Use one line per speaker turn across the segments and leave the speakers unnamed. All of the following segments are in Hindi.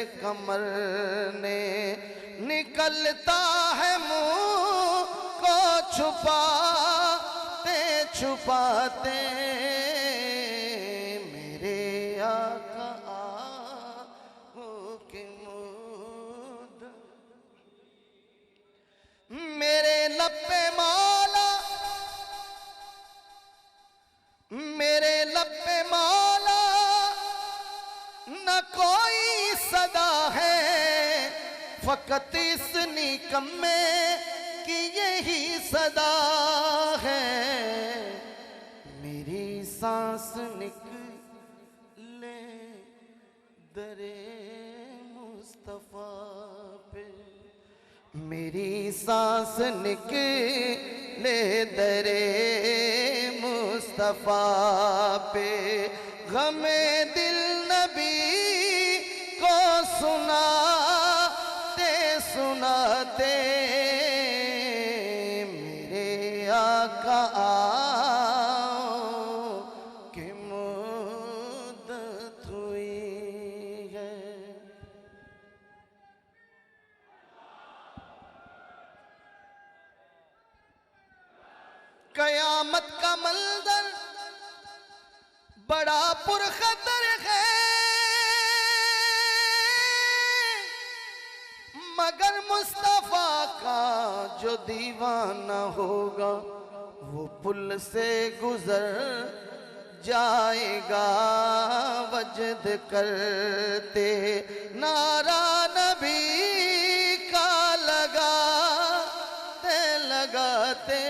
कमर ने निकलता है मुंह को छुपाते छुपाते मेरे आका की मुद मेरे लब्बे मौला मेरे लब्बे मौला न कोई सदा है फकत इस निकम्मे की यही सदा है। मेरी सांस निकले दरे मुस्तफा पे मेरी सांस निकले दरे मुस्तफा पे गमे दिल नबी को सुनाते सुनाते मेरे आका की मुद्दत हुई है। कयामत का मंजर बड़ा पुरखतर है मगर मुस्तफा का जो दीवाना होगा वो पुल से गुजर जाएगा वजद करते नारा नबी का लगाते लगाते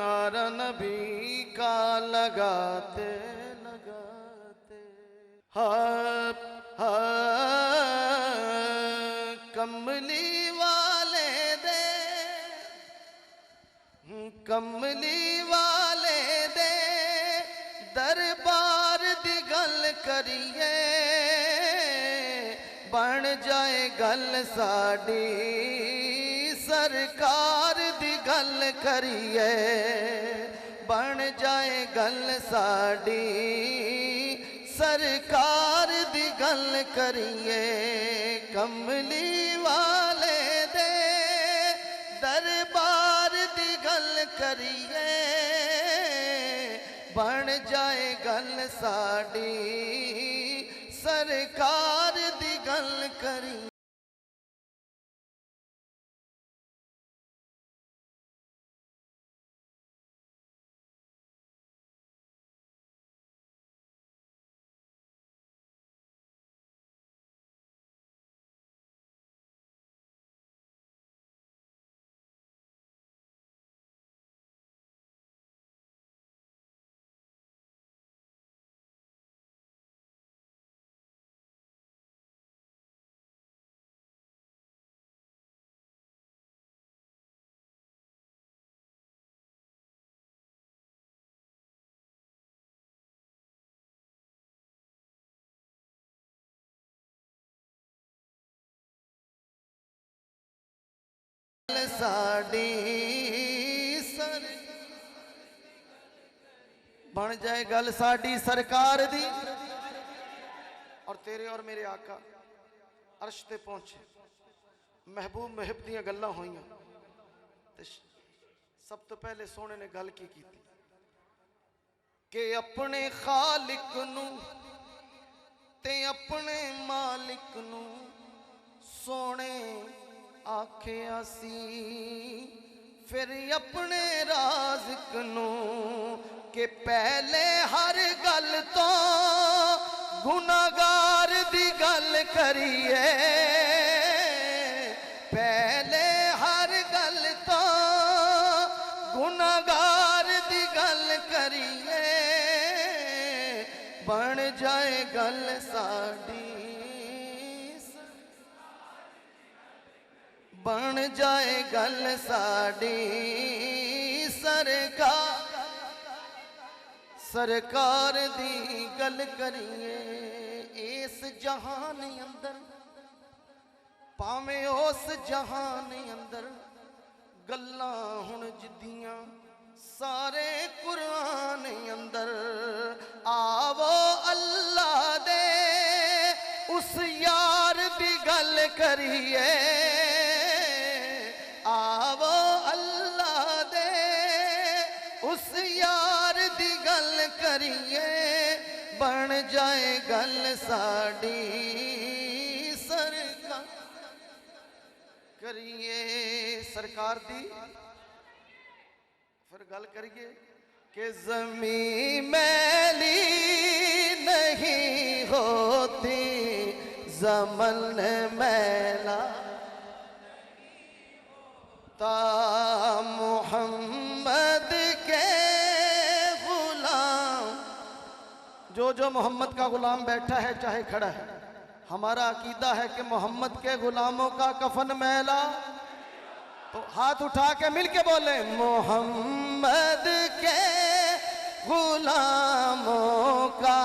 नारा नबी का लगाते लगाते कमली वाले दे कमली वाले दे दरबार दी गल करिए बन जाए गल साडी सरकार दी गल करिए बन जाए गल साडी सरकार दी गल करिए कमली वाले दे दरबार दी गल करिए बन जाए गल साडी सरकार दी गल करिए। साड़ी सर बन जाए गल साड़ी सरकार दी और तेरे और मेरे आका अर्श ते पहुंचे महबूब महब दियां गल्लां होईयां ते सब तो पहले सोने ने गल की कि अपने खालिक नू ते अपने मालिक नू सोने आखिया सी फिर अपने राज़िक नू के पहले हर गल तो गुनाहगार दी गल करिए पहले हर गल तो गुनाहगार दी गल करिए बन जाए गल साडी बन जाए गल साडी सरकार दी गल करिए इस जहान अंदर भावें उस जहान अंदर गल्लां हुण जिद्दियां सारे कुरान अंदर आवो अल्लाह दे उस यार दी गल करिए आवो अल्लाह दे उस यार दी गल करिए बन जाए गल साडी सरकार करिए सरकार दी फिर गल करिए कि ज़मीं मैली नहीं होती ज़मन मैला ता मोहम्मद के गुलाम जो मोहम्मद का गुलाम बैठा है चाहे खड़ा है, हमारा अकीदा है कि मोहम्मद के गुलामों का कफन मैला। तो हाथ उठा के मिलके बोले मोहम्मद के गुलामों का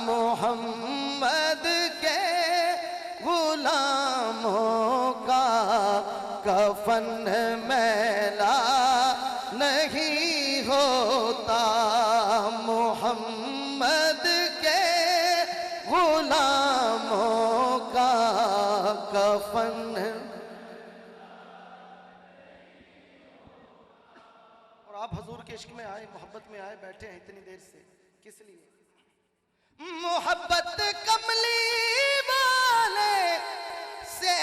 मोहम्मद के गुलामों का कफन मैला नहीं होता मोहम्मद के गुलामों का कफन। आप हजूर के इश्क में आए मोहब्बत में आए बैठे हैं इतनी देर से किस लिए? मोहब्बत कमली वाले से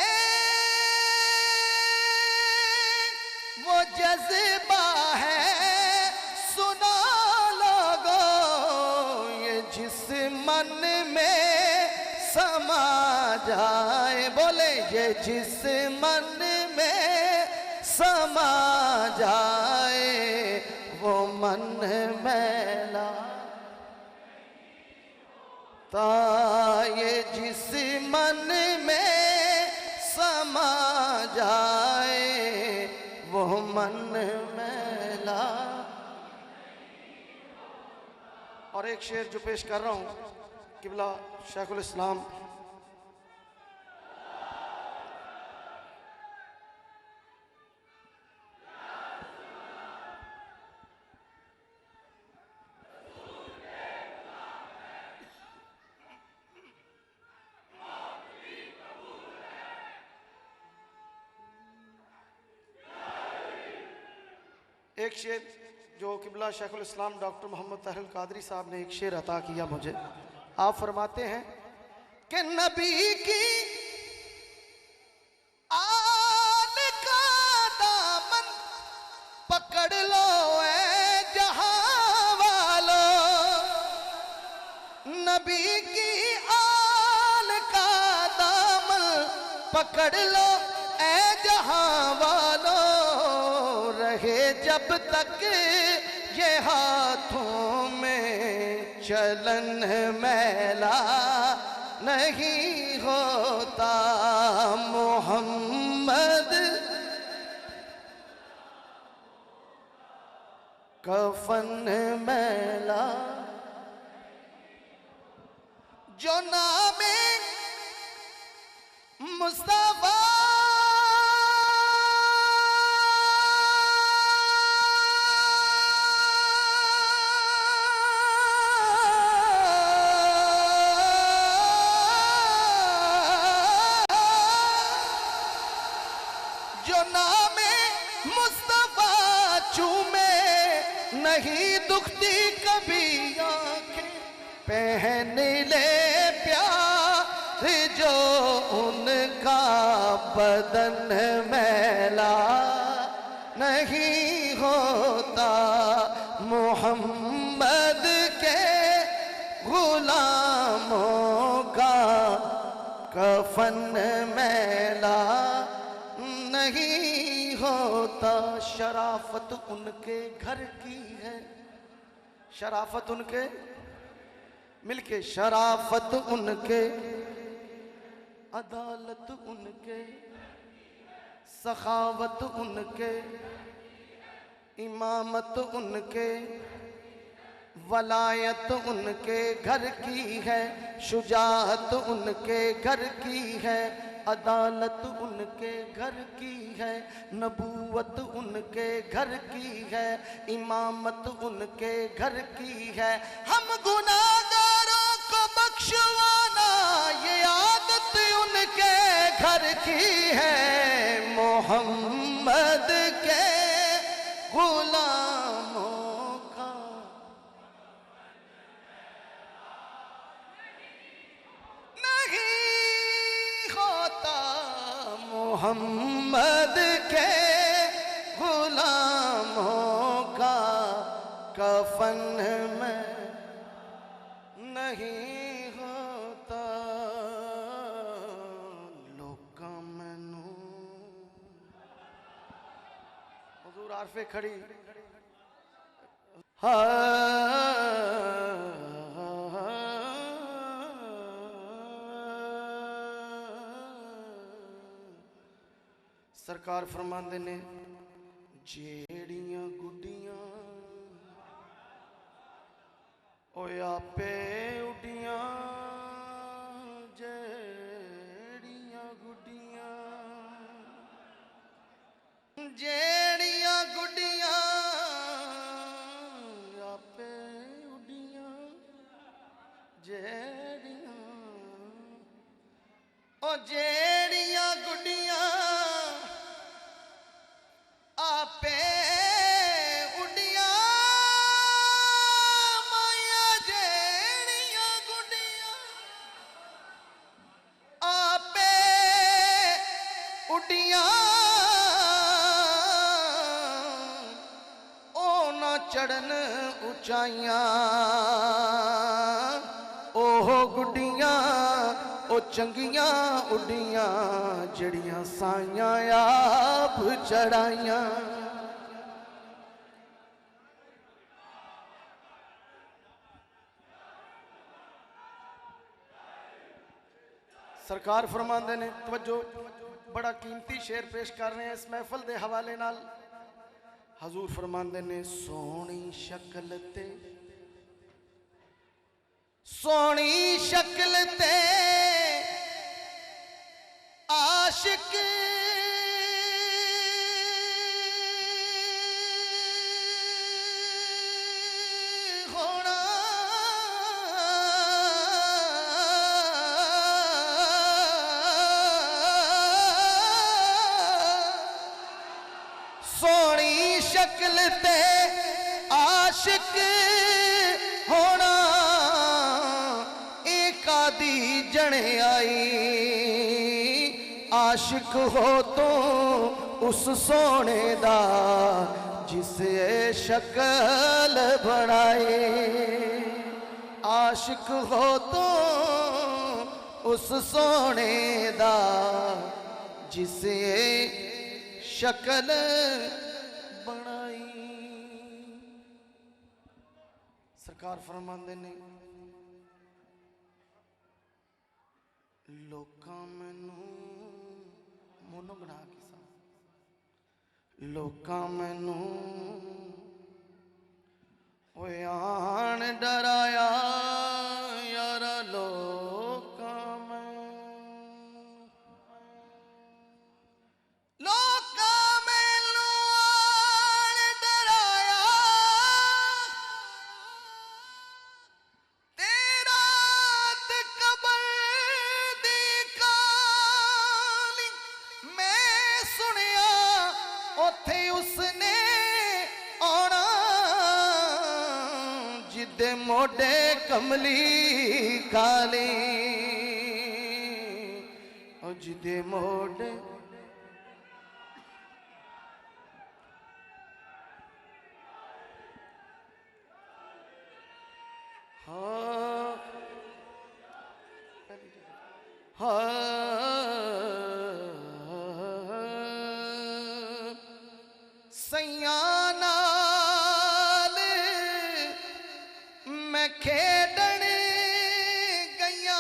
वो जज्बा है सुना लोगों ये जिस मन में समा जाए बोले ये जिस मन में समा जाए वो मन मैला ता ये जिस मन में समा जाए वो मन मैला। और एक शेर जो पेश कर रहा हूँ किबला शेखुल इस्लाम एक शेर जो किबला शेखुल इस्लाम डॉक्टर मोहम्मद ताहिर कादरी साहब ने एक शेर अता किया मुझे। आप फरमाते हैं कि नबी की आल का दामन पकड़ लो ऐ जहां वालों नबी की आल का दामन पकड़ लो ऐ जहां वालों रहे जब तक ये हाथों में चलन मैला नहीं होता मोहम्मद कफन मैला। जो नामे मुस्तफा नहीं दुखती कभी आंखें पहन ले प्यार जो उनका बदन मैला नहीं होता मोहम्मद के गुलामों का कफन मैला नहीं होता। शराफत उनके घर की है शराफत उनके मिलके शराफत उनके अदालत उनके सखावत उनके, इमामत उनके, वलायत उनके घर की है, शुजाअत उनके घर की है, अदालत उनके घर की है, नबूवत उनके घर की है, इमामत उनके घर की है। हम गुनाहगारों को बख्शवाना ये आदत उनके घर की है। मोहम्मद के गुलामों का नहीं होता, मोहम्मद के गुलामों का कफन में नहीं होता। लोका मैनू हुजूर आरफे खड़ी सरकार फरमाते ने जेड़ियां गुड्डियां ओए आपे उड्डियां, जेड़ियां गुड्डियां, जेड़ियां गुड्डियां आपे उड्डियां, जेड़ियां ओ जेड़ियां गुड्डियां आपे उड्डियां, माया जेड़ियां गुड्डियां आपे उड्डियां, ओ ना चढ़न ऊंचाइयां, ओह गुड्डियां ओ चंगियां उड्डियां, जड़ियां साइयां आप चढ़ाइयां। सरकार फरमाते ने तवज्जो, बड़ा कीमती शेर पेश कर रहे हैं इस महफल के हवाले नाल। हजूर फरमाते ने सोहनी शक्ल ते, सोहनी शक्ल ते आशिक होना, सोहनी शक्ल ते आशिक होना, एक आदि जने आई आशिक हो तो उस सोने दा जिसे शक्ल बनाए, आशिक हो तो उस सोने दा जिसे शक्ल बनाई। सरकार फरमाते ने लोका मैनू मोनो बना के सा, लोका मैनू ओए आन डराया यारा, लोका लोका मैनू आन डराया, तेरा ते कबर दी काली मैं सुनिया, ओथे उसने आना जिदे मोडे कमली काली, और जिदे मोडे हाँ सैयां नाल मैं खेडण गईया,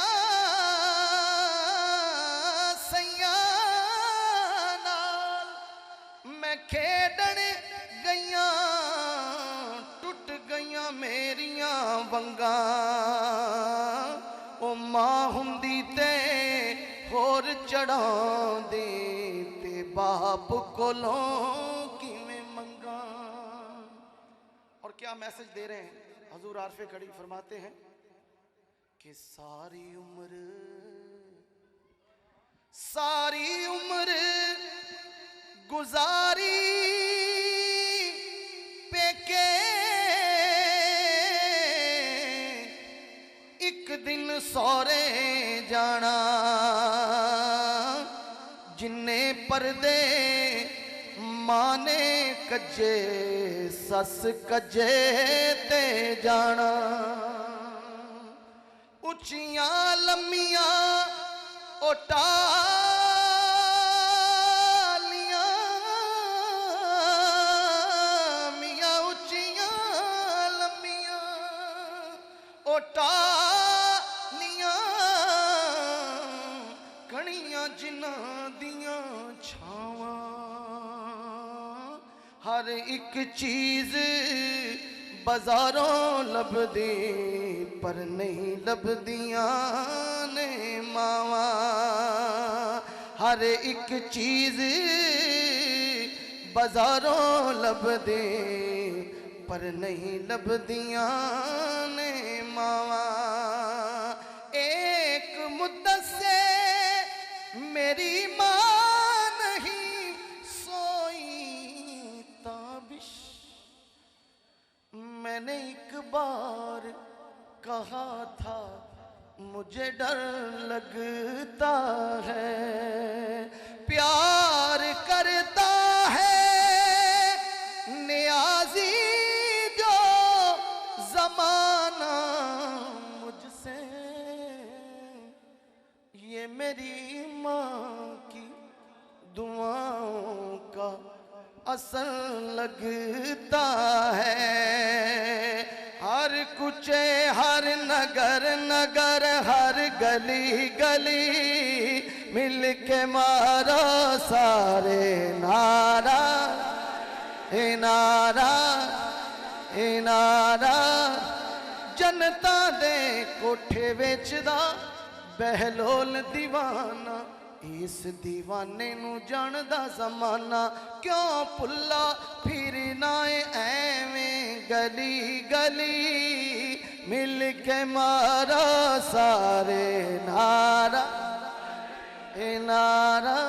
सैयां नाल वंगा ओ मां हुंदी ते होर चढ़ांदी ते बाप कोलों किवें मंगा। और क्या मैसेज दे रहे हैं हजूर आरफे खड़ी फरमाते हैं कि सारी उम्र गुजारी पेके एक दिन सौरे जाना जिन्ने पर्दे माने कज्जे सस कज्जे ते जाना। उचियां लम्मियां ओटालियां मियां उचियां लम्मियां ओटालियां घणियां जिन्हां दियां छावां हर एक चीज बाजारों लभदी पर नहीं लभदियां ने मावा। हर एक चीज बाजारों लभदी पर नहीं लभदियां ने मावा। एक मुद्दत से मेरी मां नहीं सोई ताबिश मैंने एक बार कहा था मुझे डर लगता है। प्यार करता है नियाज़ी जो ज़माना मुझसे ये मेरी माँ की दुआओं का असर लगता है। हर कुचे हर नगर नगर हर गली गली मिल के मारो सारे नारा ए नारा ए नारा। जनता दे कोठे वेचदा बहलोल दीवाना इस दीवाने नू जानदा ज़माना। क्यों पुल्ला फिरना ऐवें गली गली मिल के मारा सारे नारा ए नारा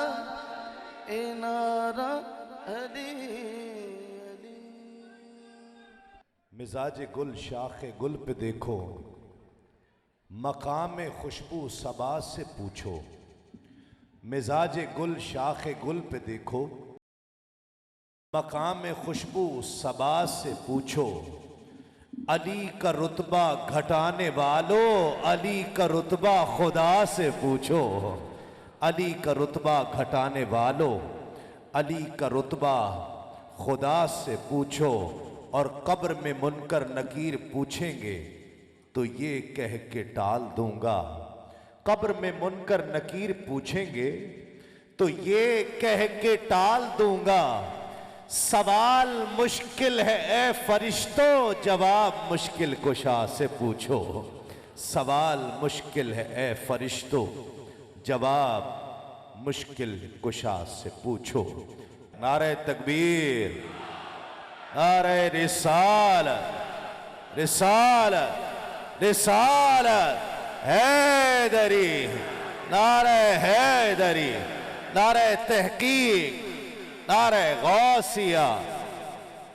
ए नारा अली अली।
मिजाज गुल शाख गुल पे देखो मकाम खुशबू सबा से पूछो। मिजाज गुल शाख गुल पे देखो मकाम खुशबू सबा से पूछो। अली का रुतबा घटाने वालों अली का रुतबा खुदा से पूछो। अली का रुतबा घटाने वालों अली का रुतबा खुदा से पूछो। और कब्र में मुनकर नकीर पूछेंगे तो ये कह के टाल दूंगा। कब्र में मुनकर नकीर पूछेंगे तो ये कह के टाल दूंगा। सवाल मुश्किल है ए फरिश्तों जवाब मुश्किल कुशा से पूछो। सवाल मुश्किल है ए फरिश्तों जवाब मुश्किल कुशा से पूछो। नारे तकबीर नारे रिसालत रिसालत रिसालत हैदरी नारे हैदरी नारे तहकीक नारे गौसिया।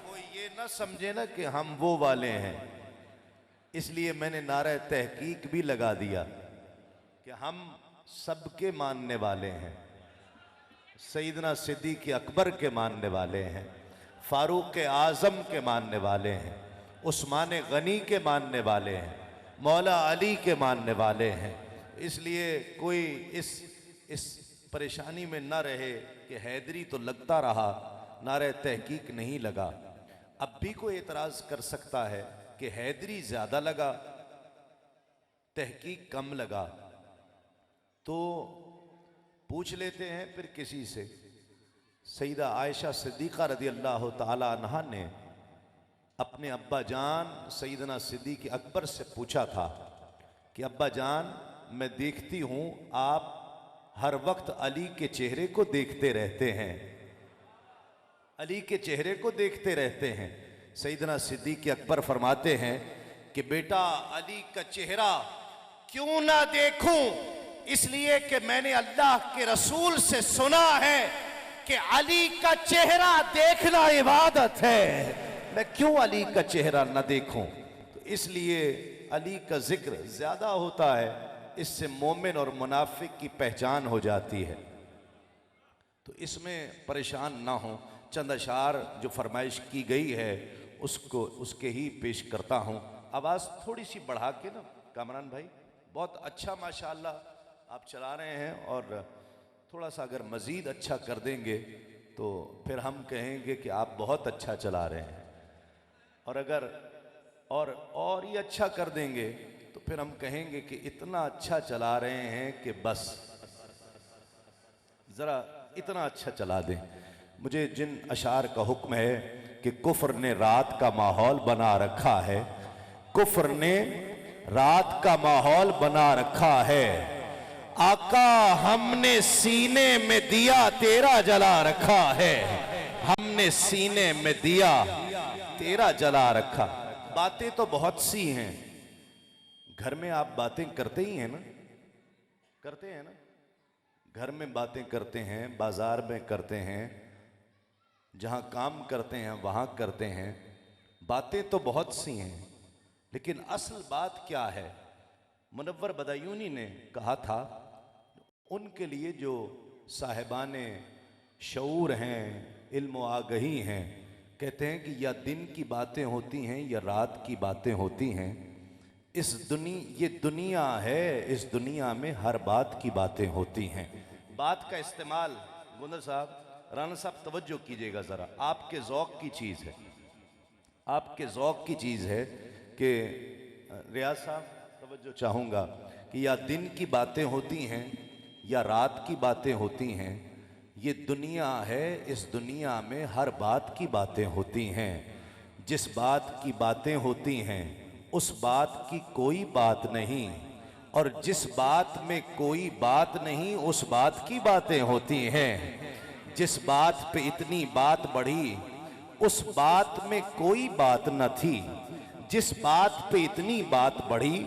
कोई ये ना समझे ना कि हम वो वाले हैं, इसलिए मैंने नारे तहकीक भी लगा दिया कि हम सबके मानने वाले हैं। सईदना सिद्दीक़ अकबर के मानने वाले हैं, फारूक आज़म के मानने वाले हैं, उस्मान गनी के मानने वाले हैं, मौला अली के मानने वाले हैं। इसलिए कोई इस परेशानी में न रहे कि हैदरी तो लगता रहा नारे तहकीक नहीं लगा। अब भी कोई एतराज़ कर सकता है कि हैदरी ज़्यादा लगा तहकीक कम लगा, तो पूछ लेते हैं फिर किसी से। सईदा आयशा सिद्दीक़ा रज़ी अल्लाह ताला अन्हा ने अपने अब्बा जान सैयदना सिद्दीक़ अकबर से पूछा था कि अब्बा जान, मैं देखती हूँ आप हर वक्त अली के चेहरे को देखते रहते हैं, अली के चेहरे को देखते रहते हैं। सैयदना सिद्दीक़ अकबर फरमाते हैं कि बेटा, अली का चेहरा क्यों ना देखूं, इसलिए कि मैंने अल्लाह के रसूल से सुना है कि अली का चेहरा देखना इबादत है। मैं क्यों अली का चेहरा ना देखूं? तो इसलिए अली का जिक्र ज्यादा होता है, इससे मोमिन और मुनाफिक की पहचान हो जाती है। तो इसमें परेशान ना हो, चंद अशार जो फरमाइश की गई है उसको उसके ही पेश करता हूँ। आवाज़ थोड़ी सी बढ़ा के ना कामरान भाई, बहुत अच्छा माशाअल्लाह आप चला रहे हैं, और थोड़ा सा अगर मज़ीद अच्छा कर देंगे तो फिर हम कहेंगे कि आप बहुत अच्छा चला रहे हैं, और अगर और ये अच्छा कर देंगे तो फिर हम कहेंगे कि इतना अच्छा चला रहे हैं कि बस ज़रा इतना अच्छा चला दें। मुझे जिन अशार का हुक्म है कि कुफ्र ने रात का माहौल बना रखा है, कुफ्र ने रात का माहौल बना रखा है, आका हमने सीने में दिया तेरा जला रखा है, हमने सीने में दिया तेरा जला रखा। बातें तो बहुत सी हैं, घर में आप बातें करते ही हैं ना, करते हैं ना, घर में बातें करते हैं, बाजार में करते हैं, जहां काम करते हैं वहां करते हैं। बातें तो बहुत सी हैं, लेकिन असल बात क्या है? मुनव्वर बदायूनी ने कहा था, उनके लिए जो साहिबाने शऊर हैं, इल्म आगही हैं, कहते हैं कि या दिन की बातें होती हैं या रात की बातें होती हैं। ये दुनिया है, इस दुनिया में हर बात की बातें होती हैं। बात का इस्तेमाल, गुंदर साहब, राना साहब तवज्जो कीजिएगा ज़रा, आपके ज़ौक़ की चीज़ है, आपके ज़ौक़ की चीज़ है कि रियाज साहब तवज्जो चाहूँगा कि या दिन की बातें होती हैं या रात की बातें होती हैं। ये दुनिया है, इस दुनिया में हर बात की बातें होती हैं। जिस बात की बातें होती हैं उस बात की कोई बात नहीं, और जिस बात में कोई बात नहीं उस बात की बातें होती हैं। जिस बात पे इतनी बात बढ़ी उस बात में कोई बात न थी, जिस बात पे इतनी बात बढ़ी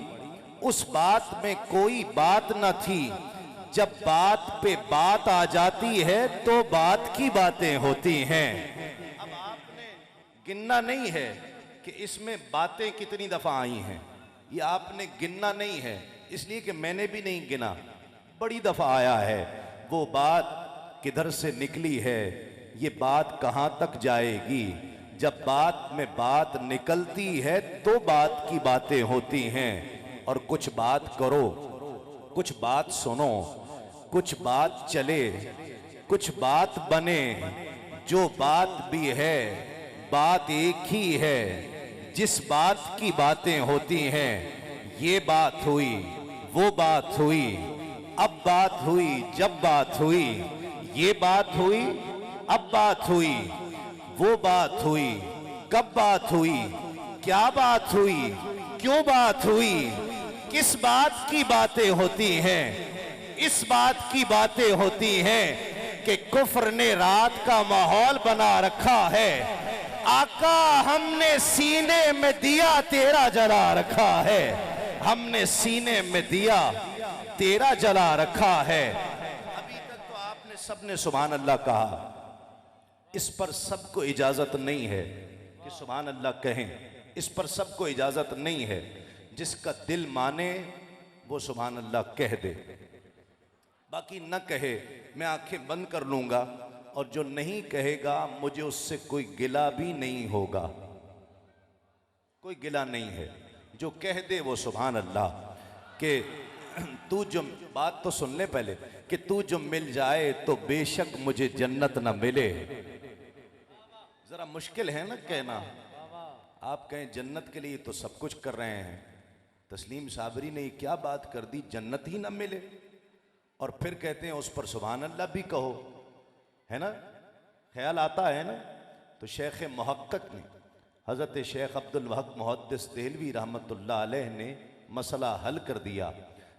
उस बात में कोई बात न थी। जब बात पे बात आ जाती है तो बात की बातें होती हैं। अब आपने गिनना नहीं है कि इसमें बातें कितनी दफा आई हैं, ये आपने गिनना नहीं है, इसलिए कि मैंने भी नहीं गिना, बड़ी दफा आया है। वो बात किधर से निकली है, ये बात कहाँ तक जाएगी? जब बात में बात निकलती है तो बात की बातें होती हैं। और कुछ बात करो, कुछ बात सुनो, कुछ बात चले, कुछ बात बने, जो बात भी है बात एक ही है। जिस बात की बातें होती हैं, ये बात हुई, वो बात हुई, अब बात हुई, जब बात हुई, ये बात हुई, अब बात हुई, वो बात हुई, कब बात हुई, क्या बात हुई, क्यों बात हुई, किस बात की बातें होती हैं? इस बात की बातें होती हैं कि कुफ्र ने रात का माहौल बना रखा है, आका हमने सीने में दिया तेरा जला रखा है, हमने सीने में दिया तेरा जला रखा है। अभी तक तो आपने सबने सुभान अल्लाह कहा, इस पर सबको इजाजत नहीं है कि सुभान अल्लाह कहें, इस पर सबको इजाजत नहीं है। जिसका दिल माने वो सुभान अल्लाह कह दे, बाकी न कहे मैं आंखें बंद कर लूंगा, और जो नहीं कहेगा मुझे उससे कोई गिला भी नहीं होगा, कोई गिला नहीं है। जो कह दे वो सुभान अल्लाह। कि तू जो बात तो सुन ले पहले, कि तू जो मिल जाए तो बेशक मुझे जन्नत न मिले। जरा मुश्किल है ना कहना। आप कहें जन्नत के लिए तो सब कुछ कर रहे हैं, तस्लीम साबरी ने क्या बात कर दी, जन्नत ही न मिले, और फिर कहते हैं उस पर सुभान अल्लाह भी कहो, है ना? ख्याल आता है ना? तो शेख मुहक्कक ने हज़रत शेख अब्दुल वहक मुहद्दिस देहलवी रहमतुल्लाह अलैह ने मसला हल कर दिया।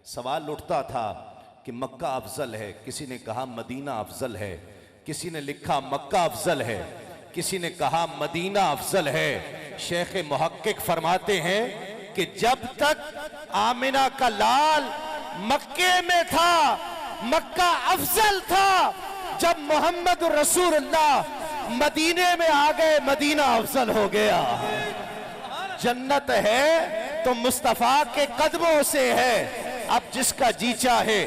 सवाल उठता था कि मक्का अफजल है, किसी ने कहा मदीना अफजल है, किसी ने लिखा मक्का अफजल है, किसी ने कहा मदीना अफजल है। शेख मुहक्किक फरमाते हैं कि जब तक आमिना का लाल मक्के में था मक्का अफजल था, जब मोहम्मद रसूलुल्लाह मदीने में आ गए मदीना अफजल हो गया। जन्नत है तो मुस्तफा के कदमों से है। अब जिसका जी चाहे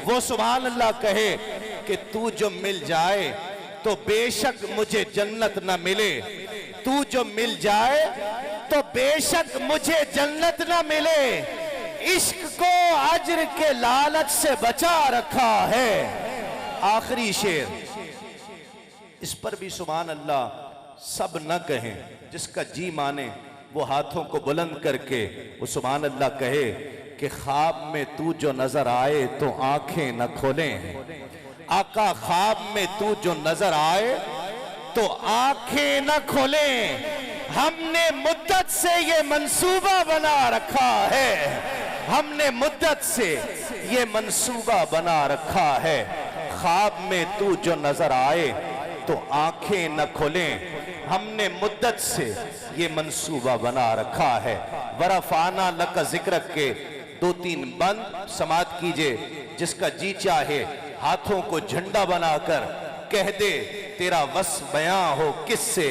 वो सुभान अल्लाह कहे कि तू जो मिल जाए तो बेशक मुझे जन्नत न मिले, तू जो मिल जाए तो बेशक मुझे जन्नत न मिले। इश्क को अज्र के लालच से बचा रखा है। आखिरी शेर, इस पर भी सुभान अल्लाह सब न कहें, जिसका जी माने वो हाथों को बुलंद करके वो सुभान अल्लाह कहे कि ख्वाब में तू जो नजर आए तो आंखें न खोलें। आका ख्वाब में तू जो नजर आए तो आंखें न खोलें। हमने मुद्दत से ये मंसूबा बना रखा है, हमने मुद्दत से ये मंसूबा बना रखा है। ख्वाब में तू जो नजर आए तो आंखें न खोलें, हमने मुद्दत से ये मंसूबा बना रखा है। वरफाना लक जिक्र के 2-3 बंद समात कीजिए। जिसका जी चाहे हाथों को झंडा बनाकर कह दे तेरा वस बयां हो किससे,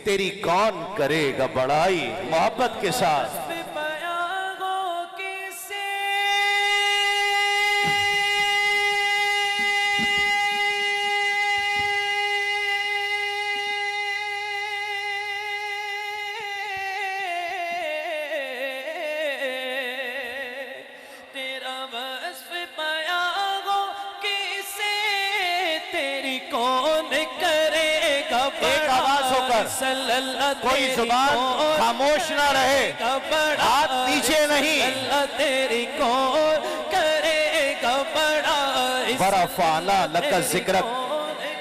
तेरी कौन करेगा बड़ाई। मोहब्बत के साथ एक आवाज होकर कोई जुबान खामोश ना रहे, हाथ नीचे नहीं। तेरी कौन करेगा बड़ा। वरफाना लक जिक्रक,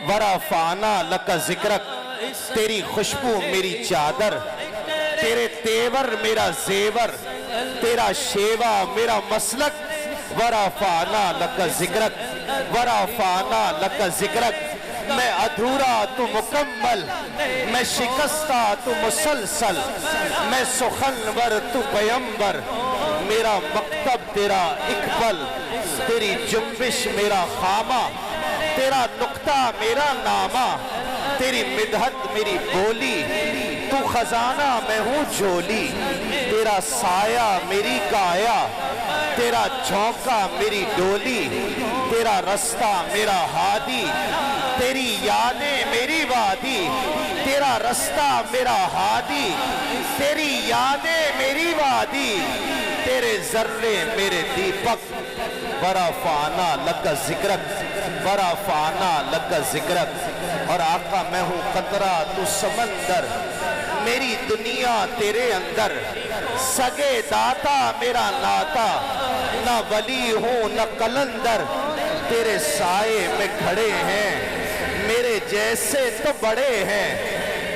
वरफाना लक जिक्रक, तेरी खुशबू मेरी चादर, तेरे तेवर मेरा जेवर, तेरा शेवा मेरा मसलक। वरफाना लक जिक्रक, वरफाना लक जिक्रक, मैं अधूरा तू मुकम्मल, मैं शिकस्ता तू मुसलसल, मैं सुखनवर तू पैगंबर। मेरा मकतब तेरा इकबल, तेरी जुम्बिश मेरा खामा, तेरा नुक्ता मेरा नामा, तेरी मिदहत मेरी बोली, तू खजाना मैं हूँ झोली। तेरा साया मेरी काया, तेरा झोंका मेरी डोली, तेरा रास्ता मेरा हादी, तेरी यादें मेरी वादी। तेरा रास्ता मेरा हादी, तेरी यादें मेरी वादी, तेरे जर्रे मेरे दीपक। वरफाना लक जिक्रक, वरफाना लक जिक्रक। और आका मैं हूँ कतरा तू समंदर, मेरी दुनिया तेरे अंदर। सगे दाता मेरा नाता, न वली हूँ न कलंदर। तेरे साए में खड़े हैं मेरे जैसे तो बड़े हैं,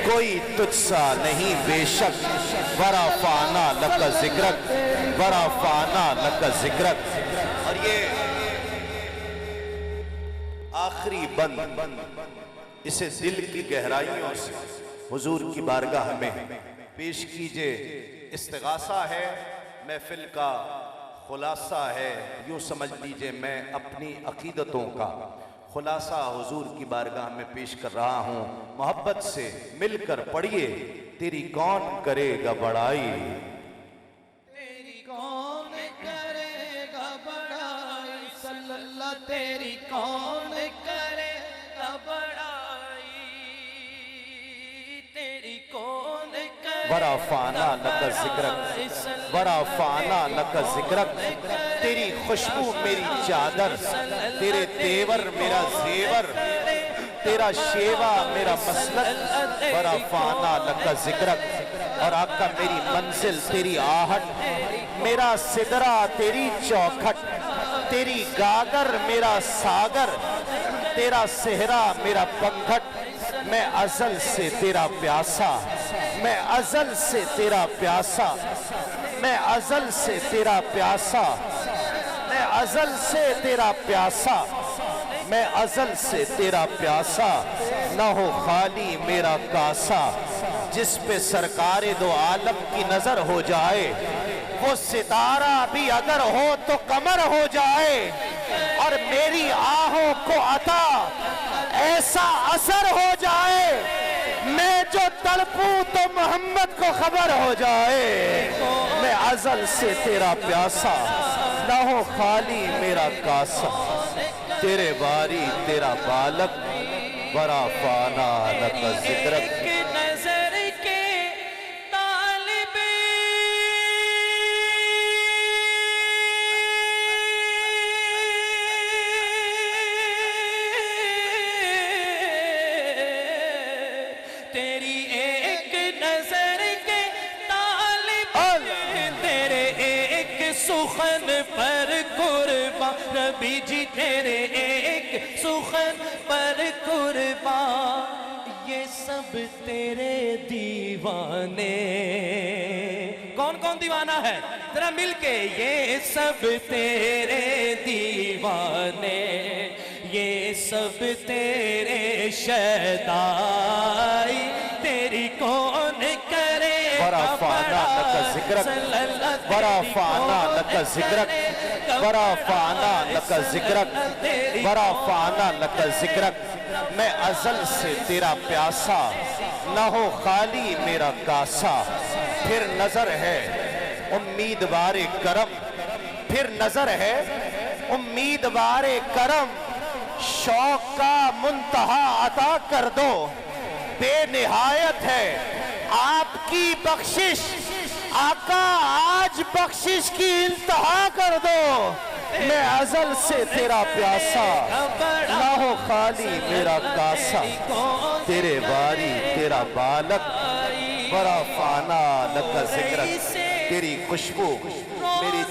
कोई तुझसा नहीं बेशक। वरफाना लक जिक्रक, वरफाना लक जिक्रक। और ये आखिरी बंद, इसे दिल की गहराइयों से हुजूर की बारगाह में पेश कीजिए। इस्तिगासा है, महफिल का खुलासा है, यूं समझ लीजिए मैं अपनी अकीदतों का खुलासा हुजूर की बारगाह में पेश कर रहा हूं। मोहब्बत से मिलकर पढ़िए तेरी कौन करेगा बड़ाई।
तेरी कौन करेगा बड़ाई सल्लल्लाह, तेरी कौन करेगा बड़ाई, तेरी कौन
वरफाना लक जिक्रक, वरफाना लक जिक्रक। तेरी खुशबू मेरी चादर, तेरे तेवर मेरा जेवर, तेरा शेवा मेरा मसलक। वरफाना लक जिक्रक। और आका मेरी मंजिल तेरी आहट, मेरा सिदरा तेरी चौखट, तेरी गागर मेरा सागर, तेरा सेहरा मेरा पंखट। मैं अजल से तेरा प्यासा, मैं अज़ल से तेरा प्यासा, मैं अज़ल से तेरा प्यासा, मैं अज़ल से तेरा प्यासा, मैं अज़ल से तेरा प्यासा, न हो खाली मेरा कासा। जिस पे सरकारे दो आलम की नजर हो जाए, वो सितारा भी अगर हो तो कमर हो जाए, और मेरी आहों को अता ऐसा असर हो जाए, मैं जो तड़पूं तो मोहम्मद को खबर हो जाए। मैं अज़ल से तेरा प्यासा, न हो खाली मेरा कासा, तेरे बारी तेरा बालक, बड़ा फाना लका ज़िक्रक।
सुखन पर कुर्बा नबी जी तेरे एक सुखन पर कुर्बा, ये सब तेरे दीवाने। कौन कौन दीवाना है जरा मिलके? ये सब तेरे दीवाने, ये सब तेरे शहदाई, तेरी कौन करे
बड़ा फाना लका ज़िक्रक, बड़ा फाना लका ज़िक्रक, बड़ा फाना लका ज़िक्रक, बड़ा फाना लका ज़िक्रक। मैं अज़ल से तेरा प्यासा, न हो खाली मेरा कासा। फिर नजर है उम्मीदवारे करम, फिर नजर है उम्मीदवारे करम, शौक का मुंतहा अता कर दो। बेनिहायत है आपकी बख्शिश, आका आज बख्शिश की इंतहा कर दो। मैं अज़ल से तेरा प्यासा, ना हो खाली मेरा कासा, तेरे बारी तेरा बालक, बड़ा फाना लका ज़िक्रक। तेरी खुशबू मेरी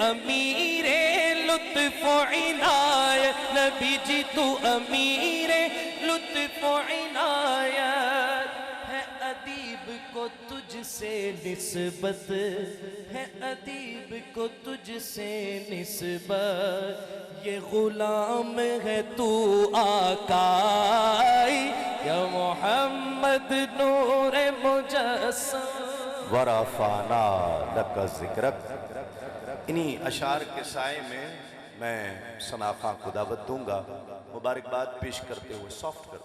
अमीरे लुत्फ़ इनायत नबी जी, तू अमीरे लुत्फ़ इनायत है। अदीब को तुझसे निस्बत है, अदीब को तुझसे निस्बत, ये गुलाम है तू आकाई, या मोहम्मद नूर मुजस्सम।
वराफाना लका ज़िक्रक। इन्हीं अशार के साए में मैं सनाखा को दावत दूंगा। मुबारकबाद पेश करते हुए, सॉफ्ट कर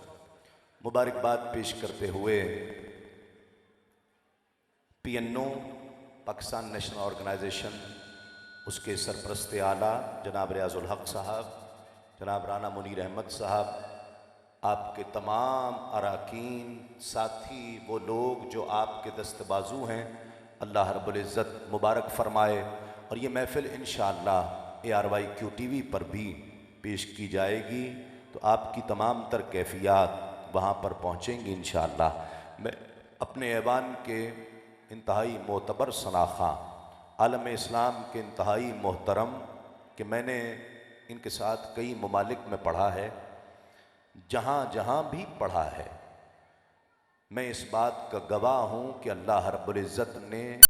मुबारकबाद पेश करते हुए PNO पाकिस्तान नेशनल ऑर्गेनाइजेशन, उसके सरपरस्त आला जनाब रियाजुल हक साहब, जनाब राना मुनीर अहमद साहब, आपके तमाम अराकीन साथी, वो लोग जो आपके दस्तबाजू हैं, अल्लाह रब्बुल इज़्ज़त मुबारक फरमाए। और ये महफ़िल इंशाअल्लाह ARYQ TV पर भी पेश की जाएगी, तो आपकी तमाम तर कैफियत वहाँ पर पहुँचेंगी इंशाअल्लाह। मैं अपने ऐवान के इंतहाई मोतबर सनाखा, आलम इस्लाम के इंतहाई मोहतरम, कि मैंने इनके साथ कई ममालिक में पढ़ा है, जहाँ जहाँ भी पढ़ा है, मैं इस बात का गवाह हूँ कि अल्लाह रब्बुल इज़्ज़त ने